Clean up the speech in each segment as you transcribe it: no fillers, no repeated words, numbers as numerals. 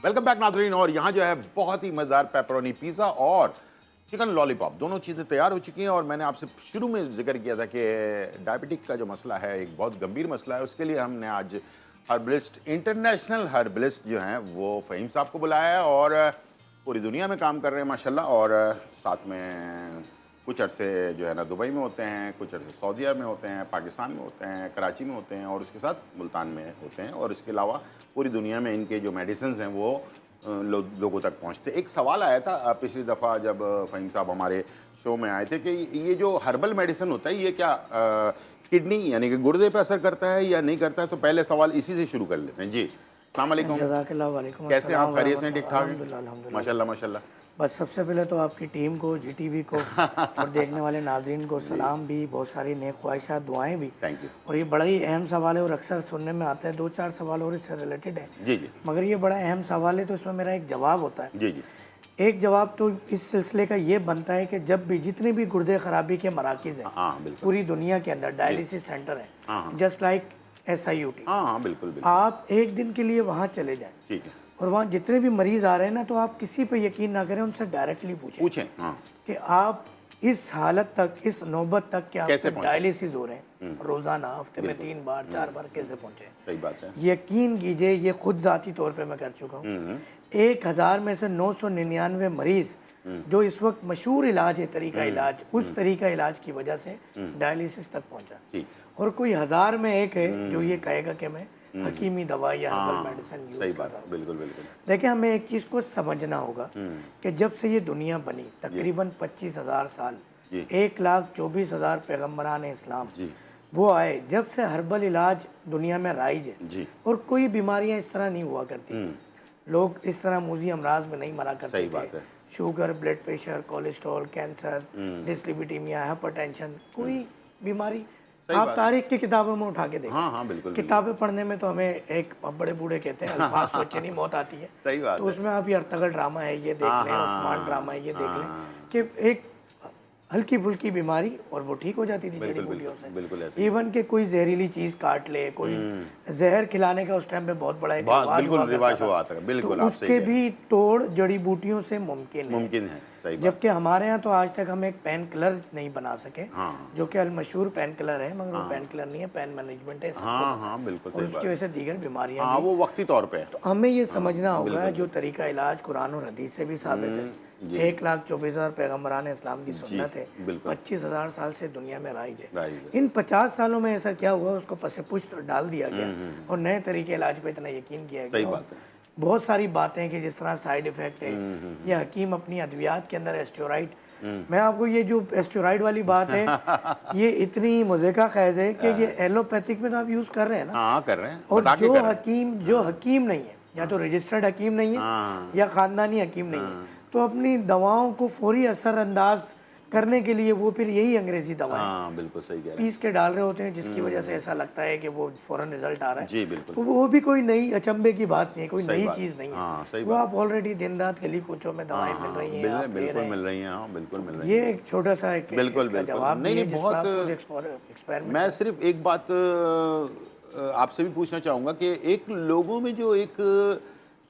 Welcome back नाज़रीन। और यहाँ जो है बहुत ही मज़ेदार पेपरोनी पिज़्ज़ा और चिकन लॉलीपॉप दोनों चीज़ें तैयार हो चुकी हैं। और मैंने आपसे शुरू में जिक्र किया था कि डायबिटिक का जो मसला है एक बहुत गंभीर मसला है। उसके लिए हमने आज हर्बलिस्ट, इंटरनेशनल हर्बलिस्ट जो हैं वो फ़हीम साहब को बुलाया है और पूरी दुनिया में काम कर रहे हैं माशाल्लाह। और साथ में कुछ अरसे जो है ना दुबई में होते हैं, कुछ अरसे सऊदी अरब में होते हैं, पाकिस्तान में होते हैं, कराची में होते हैं और उसके साथ मुल्तान में होते हैं। और इसके अलावा पूरी दुनिया में इनके जो मेडिसिन हैं वो लोगों तक पहुंचते। एक सवाल आया था पिछली दफ़ा जब फ़हीम साहब हमारे शो में आए थे कि ये जो हर्बल मेडिसिन होता है ये क्या किडनी यानी कि गुर्दे पर असर करता है या नहीं करता है। तो पहले सवाल इसी से शुरू कर लेते हैं। जी अस्सलाम वालेकुम, कैसे आप? खैरियत से? ठीक ठाक माशाल्लाह माशाल्लाह। बस सबसे पहले तो आपकी टीम को, जीटीवी को और देखने वाले नाज़रीन को सलाम भी, बहुत सारी नेक ख्वाहिशात, दुआएं भी। Thank you. और ये बड़ा ही अहम सवाल है और अक्सर सुनने में आता है, 2-4 सवाल और इससे रिलेटेड है। जी जी। मगर ये बड़ा अहम सवाल है तो इसमें मेरा एक जवाब होता है। जी जी। एक जवाब तो इस सिलसिले का ये बनता है कि जब भी जितने भी गुर्दे खराबी के मराकिज़ हैं पूरी दुनिया के अंदर, डायलिसिस सेंटर है, जस्ट लाइक SIUT, हाँ बिल्कुल बिल्कुल, आप एक दिन के लिए वहाँ चले जाएं। ठीक है। और वहाँ जितने भी मरीज आ रहे हैं ना, तो आप किसी पे यकीन ना करें, उनसे डायरेक्टली पूछें हाँ। कि आप इस हालत तक, इस नौबत तक कि आपके डायलिसिस हो रहे हैं रोजाना, हफ्ते में 3 बार 4 बार, कैसे पहुंचे? सही बात है। यकीन कीजिए, ये खुद जाती तौर पे मैं कर चुका हूँ। 1000 में से 999 मरीज जो इस वक्त मशहूर इलाज है, तरीका इलाज, उस तरीका इलाज की वजह से डायलिसिस तक पहुंचा। और कोई 1000 में एक है जो ये कहेगा कि मैं हकीमी दवा या हर्बल मेडिसिन यूज कर रहा हूं। बिल्कुल बिल्कुल। देखिए, हमें एक चीज़ को समझना होगा कि जब से ये दुनिया बनी तकरीबन 25,000 साल, 1,24,000 पैगम्बरान इस्लाम वो आए, जब से हर्बल इलाज दुनिया में राइज है। और कोई बीमारियां इस तरह नहीं हुआ करती, लोग इस तरह मूजी अमराज में नहीं मरा करते। सही बात है। Sugar, blood pressure, cholesterol, cancer, dyslipidaemia, hypertension, कोई बीमारी आप तारीख की किताबों में उठा के देखें। हाँ बिल्कुल। किताबें पढ़ने में तो हमें एक बड़े बूढ़े कहते हैं अल्फाज को अच्छी नहीं मौत आती है। सही बात तो उसमें आप ये अर्तगल ड्रामा है ये देख लें, उस्मान ड्रामा है ये देख लें कि एक हल्की फुल्की बीमारी और वो ठीक हो जाती थी जड़ी बूटियों से। बिल्कुल। इवन के कोई जहरीली चीज काट ले, कोई जहर खिलाने का उस टाइम पे बहुत बड़ा रिवाज हुआ था। बिल्कुल, उसके भी तोड़ जड़ी बूटियों से मुमकिन है। सही बात। जबकि हमारे यहाँ तो आज तक हम एक पेन किलर नहीं बना सके, जो कि अल मशहूर पेन किलर है, मगर वो पेन किलर नहीं है, पेन मैनेजमेंट है। बिल्कुल। और उसकी वजह से दीगर बीमारियां वो वक्ती तौर पे। तो हमें ये समझना होगा जो तरीका इलाज कुरान और हदीस से भी साबित है, 1,24,000 पैगम्बरान इस्लाम की सुन्नत है, 25,000 साल से दुनिया में राइज है। इन 50 सालों में ऐसा क्या हुआ, उसको पसे पुष्ट डाल दिया गया और नए तरीके इलाज पे इतना यकीन किया गया। बहुत सारी बातें कि जिस तरह साइड इफेक्ट है, ये हकीम अपनी अद्वियात के अंदर एस्टेरॉइड, मैं आपको ये जो एस्टेरॉइड वाली बात है ये इतनी मजे का खैज है कि ये एलोपैथिक में तो आप यूज कर रहे हैं ना, कर रहे हैं। और जो हकीम नहीं है, या तो रजिस्टर्ड हकीम नहीं है या खानदानी हकीम नहीं है, तो अपनी दवाओं को फौरी असर अंदाज करने के लिए वो फिर यही अंग्रेजी दवाएं बिल्कुल सही कह रहे हैं, पीस के डाल रहे होते हैं, जिसकी वजह से ऐसा लगता है कि वो फौरन रिजल्ट आ रहा है। जी बिल्कुल। तो वो भी कोई नई अचंभे की बात नहीं है, कोई नई चीज नहीं है। वो आप ऑलरेडी दिन रात गली कूचों में दवाएं मिल रही हैं, बिल्कुल मिल रही हैं, बिल्कुल मिल रही हैं। ये एक छोटा सा एक जवाब नहीं, बहुत। मैं सिर्फ एक बात आपसे भी पूछना चाहूंगा कि एक लोगों में जो एक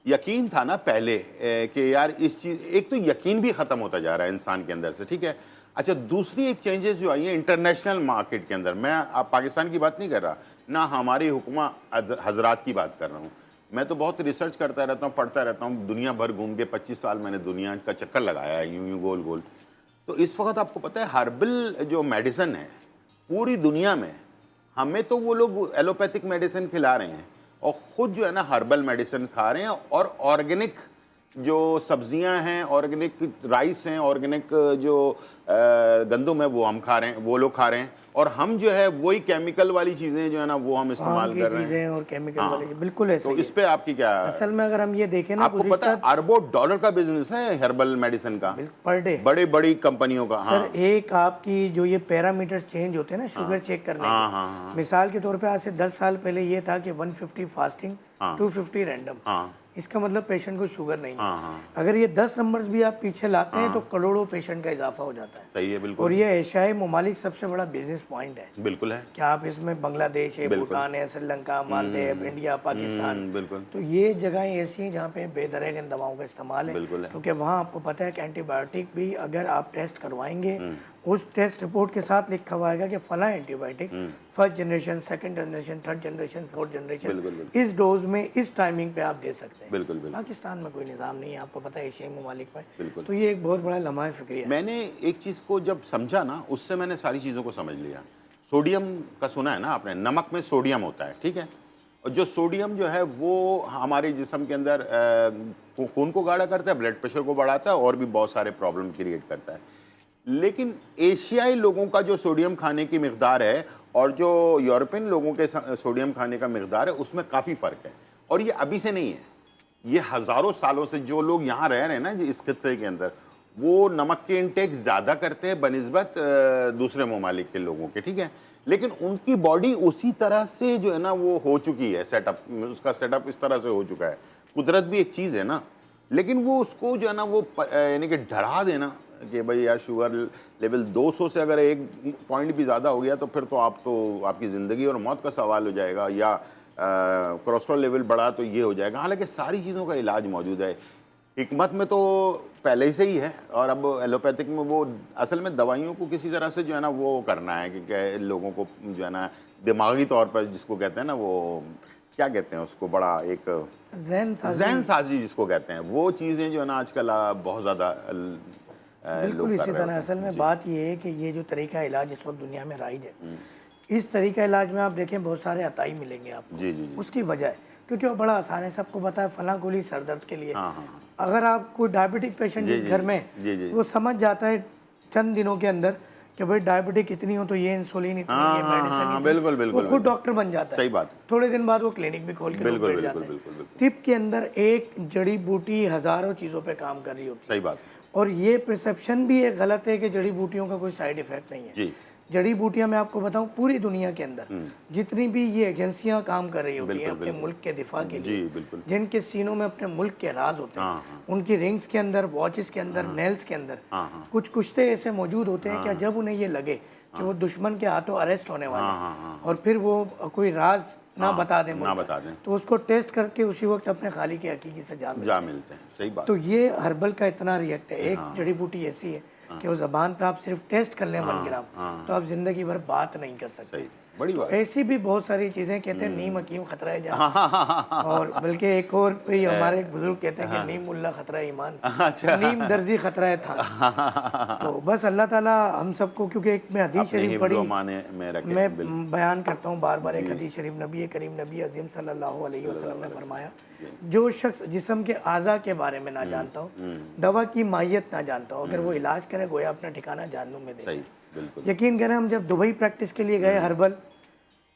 यकीन था ना पहले कि यार इस चीज, एक तो यकीन भी खत्म होता जा रहा है इंसान के अंदर से, ठीक है। अच्छा, दूसरी एक चेंजेस जो आई है इंटरनेशनल मार्केट के अंदर, मैं आप पाकिस्तान की बात नहीं कर रहा ना, हमारी हुक्मा हजरात की बात कर रहा हूँ। मैं तो बहुत रिसर्च करता रहता हूँ, पढ़ता रहता हूँ, दुनिया भर घूम के 25 साल मैंने दुनिया का चक्कर लगाया है, यूं गोल गोल। तो इस वक्त आपको पता है हर्बल जो मेडिसिन है पूरी दुनिया में, हमें तो वो लोग एलोपैथिक मेडिसिन खिला रहे हैं और ख़ुद जो है ना हर्बल मेडिसिन खा रहे हैं। और ऑर्गेनिक जो सब्जियां हैं, ऑर्गेनिक राइस हैं, ऑर्गेनिक जो गंदम है वो हम खा रहे हैं, वो लोग खा रहे हैं। और हम जो है वही केमिकल वाली चीज़ें जो है ना वो हम इस्तेमाल कर रहे हैं और केमिकल वाली, बिल्कुल ऐसे। तो इस पे आपकी क्या? असल में अगर हम ये देखें ना, आपको पता है अरबों डॉलर का बिजनेस है हर्बल मेडिसिन का पर डे, बड़े बड़ी कंपनियों का। सर एक आपकी जो ये पैरामीटर्स चेंज होते हैं ना शुगर चेक करने के, मिसाल के तौर पे आज से 10 साल पहले ये था कि 150 फास्टिंग, 250 रैंडम। इसका मतलब पेशेंट को शुगर नहीं है। हाँ हाँ अगर ये 10 नंबर्स भी आप पीछे लाते हैं तो करोड़ों पेशेंट का इजाफा हो जाता है। सही है बिल्कुल। और ये एशियाई ममालिक सबसे बड़ा बिजनेस पॉइंट है। बिल्कुल है। क्या आप इसमें बांग्लादेश है, भूटान है, श्रीलंका, मालदीव, इंडिया, पाकिस्तान, बिल्कुल तो ये जगहें ऐसी हैं जहाँ पे बेदरग इन दवाओं का इस्तेमाल है। बिल्कुल है। क्योंकि वहाँ आपको पता है कि एंटीबायोटिक भी अगर आप टेस्ट करवाएंगे उस टेस्ट रिपोर्ट के साथ लिखा हुआ आएगा कि फला antibiotic first generation, second generation, third generation, fourth generation इस डोज में इस टाइमिंग पे आप दे सकते हैं। बिल्कुल बिल्कुल। पाकिस्तान में कोई निज़ाम नहीं है, आपको पता है एशियाई ममालिक में। बिल्कुल। तो ये एक बहुत बड़ा लम्हा फिक्री है। मैंने एक चीज़ को जब समझा ना, उससे मैंने सारी चीज़ों को समझ लिया। सोडियम का सुना है ना आपने, नमक में सोडियम होता है, ठीक है। और जो सोडियम जो है वो हमारे जिस्म के अंदर खून को गाढ़ा करता है, ब्लड प्रेशर को बढ़ाता है और भी बहुत सारे प्रॉब्लम क्रिएट करता है। लेकिन एशियाई लोगों का जो सोडियम खाने की मिकदार है और जो यूरोपियन लोगों के सोडियम खाने का मिकदार है उसमें काफ़ी फ़र्क है। और ये अभी से नहीं है, ये हज़ारों सालों से जो लोग यहाँ रह रहे हैं ना इस खित्ते के अंदर, वो नमक के इंटेक ज़्यादा करते हैं बनिस्बत दूसरे ममालिक के लोगों के, ठीक है। लेकिन उनकी बॉडी उसी तरह से जो है ना वो हो चुकी है, सेटअप उसका सेटअप इस तरह से हो चुका है। कुदरत भी एक चीज़ है ना, लेकिन वो उसको जो है ना वो यानी कि डरा देना कि भाई यार शुगर लेवल 200 से अगर 1 पॉइंट भी ज़्यादा हो गया तो फिर तो आपकी ज़िंदगी और मौत का सवाल हो जाएगा, या कोलेस्ट्रॉल लेवल बढ़ा तो ये हो जाएगा। हालांकि सारी चीज़ों का इलाज मौजूद है। हिकमत में तो पहले से ही है और अब एलोपैथिक में वो असल में दवाइयों को किसी तरह से जो है ना वो करना है कि लोगों को जो है ना दिमागी तौर पर जिसको कहते हैं ना, वो क्या कहते हैं उसको, बड़ा एक ज़हन साजी जिसको कहते हैं, वो चीज़ें जो है ना आजकल बहुत ज़्यादा बिल्कुल इसी तरह। असल में बात ये है कि ये जो तरीका इलाज इस वक्त दुनिया में राइज है, इस तरीका इलाज में आप देखें बहुत सारे अताई मिलेंगे आपको। जी जी जी। उसकी वजह है क्योंकि वो बड़ा आसान है, सबको पता है फला गोली सर दर्द के लिए। हाँ हाँ। अगर आप कोई डायबिटिक पेशेंट जिस घर में वो समझ जाता है चंद दिनों के अंदर कि भाई डायबिटिक इतनी हो तो ये इंसुलिन इतनी, ये मेडिसिन, बिल्कुल बिल्कुल, वो खुद डॉक्टर बन जाता है। सही बात। थोड़े दिन बाद वो क्लिनिक भी खोल के बैठ जाते हैं। तिब के अंदर एक जड़ी बूटी हजारों चीज़ों पे काम कर रही होती है। सही बात। और ये परसेप्शन भी एक गलत है कि जड़ी बूटियों का कोई साइड इफेक्ट नहीं है। जी। जड़ी बूटियां मैं आपको बताऊं पूरी दुनिया के अंदर जितनी भी ये एजेंसियां काम कर रही होती हैं अपने मुल्क के दिफा के लिए, बिल्कुल। जिनके सीनों में अपने मुल्क के राज होते हैं, उनकी रिंग्स के अंदर, वॉचेस के अंदर, नेल्स के अंदर कुछ कुश्ते ऐसे मौजूद होते हैं कि जब उन्हें ये लगे कि वो दुश्मन के हाथों अरेस्ट होने वाले हैं और फिर वो कोई राज ना बता दें तो उसको टेस्ट करके उसी वक्त अपने खाली के हकीकी से जा मिलते हैं। सही बात। तो ये हर्बल का इतना रिएक्ट है। एक जड़ी बूटी ऐसी है कि वो जबान पे आप सिर्फ टेस्ट कर लें 1 ग्राम तो आप जिंदगी भर बात नहीं कर सकते। बड़ी बात। ऐसी भी बहुत सारी चीजें कहते हैं नीम हकीम खतरा है जान, और बल्कि एक और भी हमारे एक बुजुर्ग कहते हैं कि नीम मुल्ला खतरा है ईमान, नीम दर्जी खतरा है था। तो बस अल्लाह ताला हम सबको, क्योंकि एक मैं हदीस शरीफ पढ़ी मैं बयान करता हूँ बार बार, एक हदीस शरीफ नबी करीम नबी अज़ीम सल्लल्लाहु अलैहि वसल्लम ने फरमाया, जो शख्स जिस्म के आज़ा के बारे में ना जानता हो, दवा की माहियत ना जानता हो, अगर वो इलाज करे गोया अपना ठिकाना जहन्नुम में दे। यकीन करें हम जब दुबई प्रैक्टिस के लिए गए हर्बल,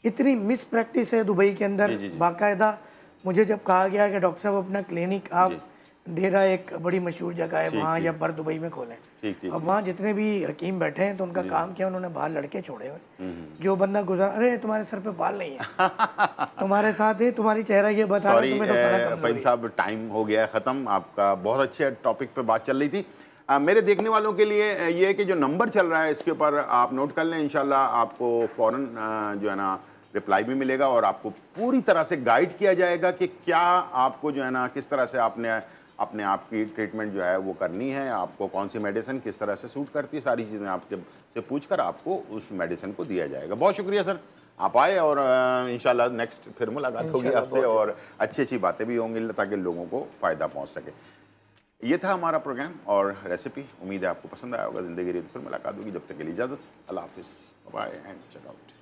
इतनी मिस प्रैक्टिस है दुबई के अंदर। बाकायदा मुझे जब कहा गया कि डॉक्टर साहब अपना क्लिनिक आप दे रहा है, एक बड़ी मशहूर जगह है वहाँ या पर दुबई में खोलें, अब वहाँ जितने भी हकीम बैठे हैं तो उनका काम किया, उन्होंने बाहर लड़के छोड़े हुए। जो बंदा गुजरा, अरे तुम्हारे सर पे बाल नहीं है, तुम्हारे साथ है, तुम्हारी चेहरा ये बता रहा है। फहीम साहब टाइम हो गया ख़त्म, आपका बहुत अच्छे टॉपिक पे बात चल रही थी। मेरे देखने वालों के लिए ये है कि जो नंबर चल रहा है इसके ऊपर आप नोट कर लें, इंशाल्लाह आपको फ़ौरन जो है ना रिप्लाई भी मिलेगा और आपको पूरी तरह से गाइड किया जाएगा कि क्या आपको जो है ना किस तरह से आपने अपने आप की ट्रीटमेंट जो है वो करनी है, आपको कौन सी मेडिसिन किस तरह से सूट करती है, सारी चीज़ें आपके से पूछकर आपको उस मेडिसिन को दिया जाएगा। बहुत शुक्रिया सर, आप आए और इंशाल्लाह नेक्स्ट फिर मुलाकात होगी आपसे और अच्छी बातें भी होंगी ताकि लोगों को फ़ायदा पहुँच सके। ये था हमारा प्रोग्राम और रेसिपी, उम्मीद है आपको पसंद आया होगा। ज़िंदगी रेत फिर मुलाकात होगी, जब तक के लिए इजाज़त, अल्लाह हाफिज़, बाय एंड चेक आउट।